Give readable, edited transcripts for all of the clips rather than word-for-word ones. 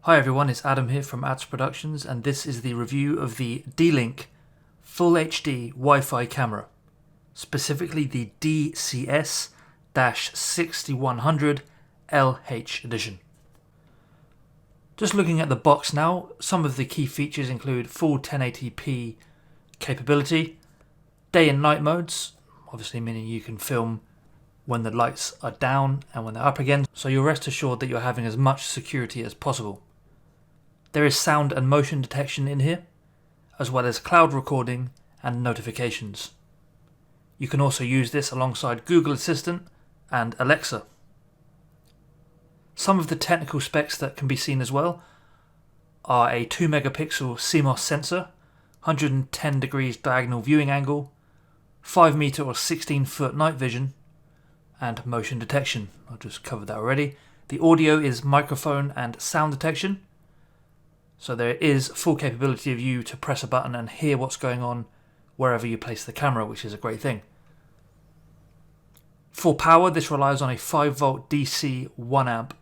Hi everyone, it's Adam here from Ads Productions, and this is the review of the D-Link Full HD Wi-Fi camera, specifically the DSC-6100LH edition. Just looking at the box now, some of the key features include full 1080p capability, day and night modes, obviously meaning you can film when the lights are down and when they're up again, so you'll rest assured that you're having as much security as possible. There is sound and motion detection in here, as well as cloud recording and notifications. You can also use this alongside Google Assistant and Alexa. Some of the technical specs that can be seen as well are a 2 megapixel CMOS sensor, 110 degrees diagonal viewing angle, 5 meter or 16 foot night vision, and motion detection. I've just covered that already. The audio is microphone and sound detection. So there is full capability of you to press a button and hear what's going on wherever you place the camera, which is a great thing. For power, this relies on a 5 volt DC 1 amp.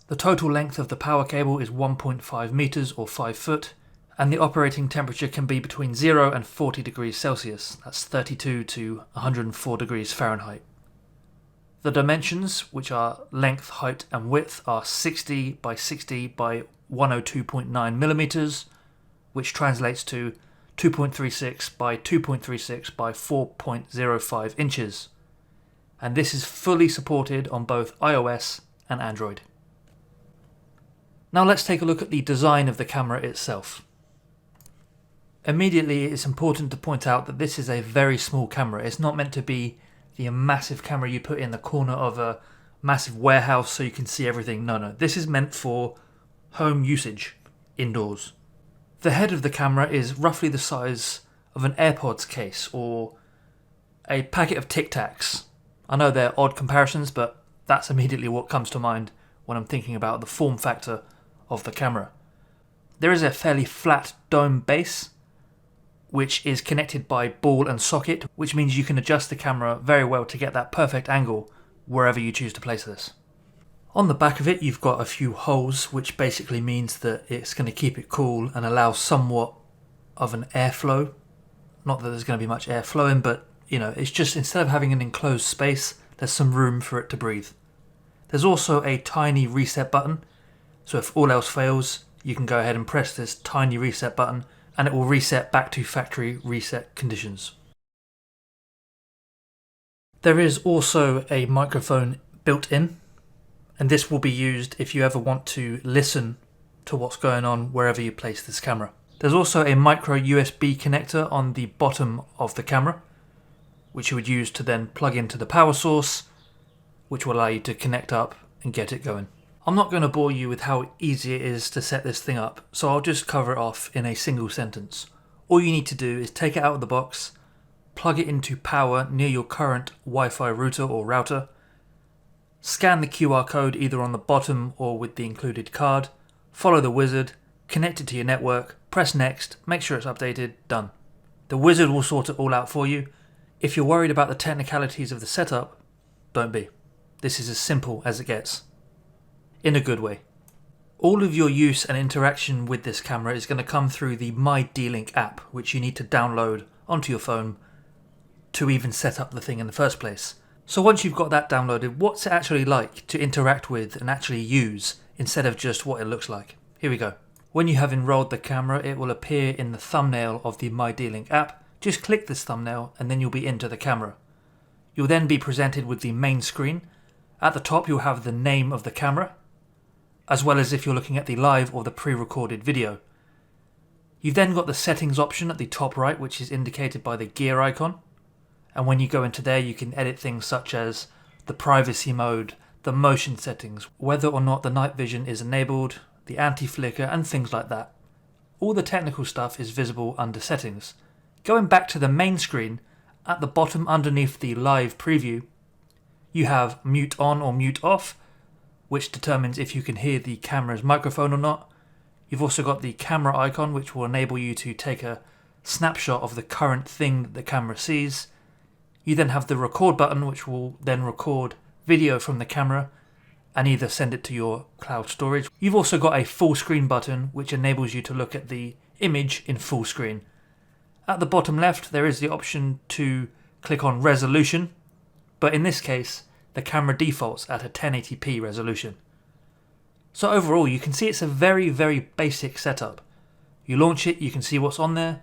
The total length of the power cable is 1.5 meters or 5 foot, and the operating temperature can be between 0 and 40 degrees Celsius. That's 32 to 104 degrees Fahrenheit. The dimensions, which are length, height and width, are 60 by 60 by 102.9 millimeters, which translates to 2.36 by 2.36 by 4.05 inches. And this is fully supported on both iOS and Android. Now let's take a look at the design of the camera itself. Immediately, it's important to point out that this is a very small camera. It's not meant to be the massive camera you put in the corner of a massive warehouse so you can see everything. No, this is meant for home usage, indoors. The head of the camera is roughly the size of an AirPods case or a packet of Tic Tacs. I know they're odd comparisons, but that's immediately what comes to mind when I'm thinking about the form factor of the camera. There is a fairly flat dome base, which is connected by ball and socket, which means you can adjust the camera very well to get that perfect angle wherever you choose to place this. On the back of it, you've got a few holes, which basically means that it's going to keep it cool and allow somewhat of an airflow. Not that there's going to be much air flowing, but it's just, instead of having an enclosed space, there's some room for it to breathe. There's also a tiny reset button, so if all else fails, you can go ahead and press this tiny reset button and it will reset back to factory reset conditions. There is also a microphone built in, and this will be used if you ever want to listen to what's going on wherever you place this camera. There's also a micro USB connector on the bottom of the camera, which you would use to then plug into the power source, which will allow you to connect up and get it going. I'm not going to bore you with how easy it is to set this thing up, so I'll just cover it off in a single sentence. All you need to do is take it out of the box, plug it into power near your current Wi-Fi router or router, scan the QR code either on the bottom or with the included card, follow the wizard, connect it to your network, press next, make sure it's updated, done. The wizard will sort it all out for you. If you're worried about the technicalities of the setup, don't be. This is as simple as it gets. In a good way. All of your use and interaction with this camera is going to come through the mydlink app, which you need to download onto your phone to even set up the thing in the first place. So once you've got that downloaded, what's it actually like to interact with and actually use instead of just what it looks like? Here we go. When you have enrolled the camera, it will appear in the thumbnail of the mydlink app. Just click this thumbnail and then you'll be into the camera. You'll then be presented with the main screen. At the top you'll have the name of the camera, as well as if you're looking at the live or the pre-recorded video. You've then got the settings option at the top right, which is indicated by the gear icon. And when you go into there, you can edit things such as the privacy mode, the motion settings, whether or not the night vision is enabled, the anti-flicker, and things like that. All the technical stuff is visible under settings. Going back to the main screen, at the bottom underneath the live preview, you have mute on or mute off, which determines if you can hear the camera's microphone or not. You've also got the camera icon, which will enable you to take a snapshot of the current thing that the camera sees. You then have the record button, which will then record video from the camera, and either send it to your cloud storage. You've also got a full screen button which enables you to look at the image in full screen. At the bottom left there is the option to click on resolution, but in this case the camera defaults at a 1080p resolution. So overall you can see it's a very, very basic setup. You launch it, you can see what's on there,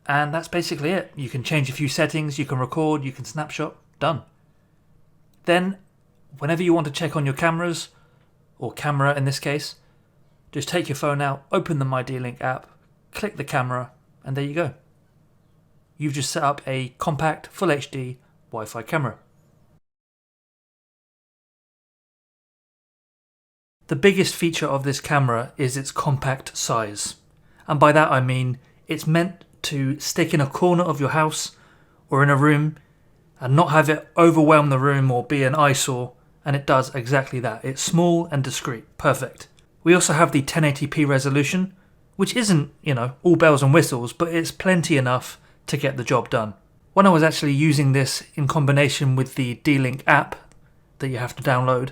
and that's basically it. You can change a few settings, you can record, you can snapshot, done. Then whenever you want to check on your cameras, or camera in this case, just take your phone out, open the mydlink app, click the camera, and there you go. You've just set up a compact, full HD Wi-Fi camera. The biggest feature of this camera is its compact size. And by that I mean it's meant to stick in a corner of your house or in a room and not have it overwhelm the room or be an eyesore, and it does exactly that. It's small and discreet. Perfect. We also have the 1080p resolution, which isn't, all bells and whistles, but it's plenty enough to get the job done. When I was actually using this in combination with the D-Link app that you have to download,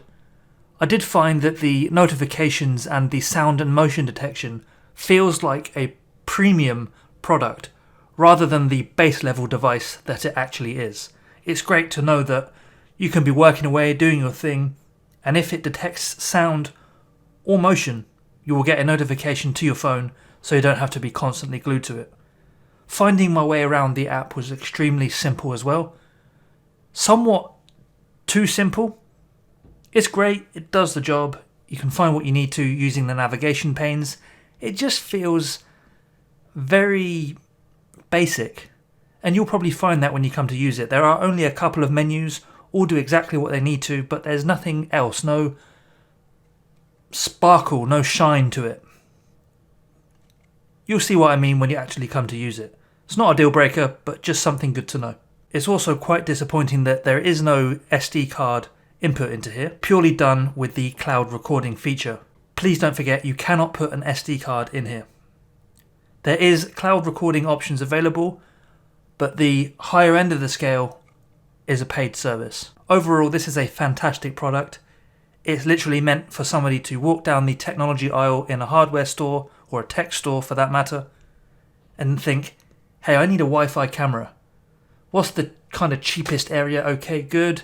I did find that the notifications and the sound and motion detection feels like a premium product rather than the base level device that it actually is. It's great to know that you can be working away, doing your thing, and if it detects sound or motion, you will get a notification to your phone so you don't have to be constantly glued to it. Finding my way around the app was extremely simple as well. Somewhat too simple. It's great, it does the job, you can find what you need to using the navigation panes. It just feels very basic, and you'll probably find that when you come to use it. There are only a couple of menus, all do exactly what they need to, but there's nothing else, no sparkle, no shine to it. You'll see what I mean when you actually come to use it. It's not a deal breaker, but just something good to know. It's also quite disappointing that there is no SD card input into here, purely done with the cloud recording feature. Please don't forget you cannot put an SD card in here. There is cloud recording options available, but the higher end of the scale is a paid service. Overall, this is a fantastic product. It's literally meant for somebody to walk down the technology aisle in a hardware store, or a tech store for that matter, and think, hey, I need a Wi-Fi camera. What's the kind of cheapest area? Okay, good.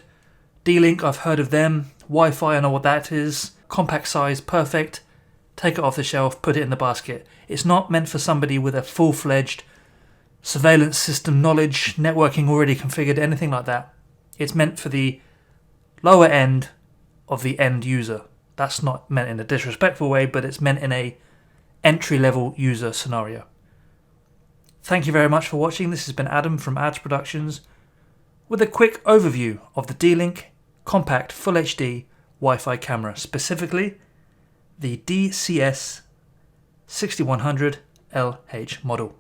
D-Link, I've heard of them. Wi-Fi, I know what that is. Compact size, perfect. Take it off the shelf, put it in the basket. It's not meant for somebody with a full-fledged surveillance system knowledge, networking already configured, anything like that. It's meant for the lower end of the end user. That's not meant in a disrespectful way, but it's meant in a entry-level user scenario. Thank you very much for watching. This has been Adam from Ads Productions with a quick overview of the D-Link compact Full HD Wi-Fi camera, specifically the DSC-6100LH model.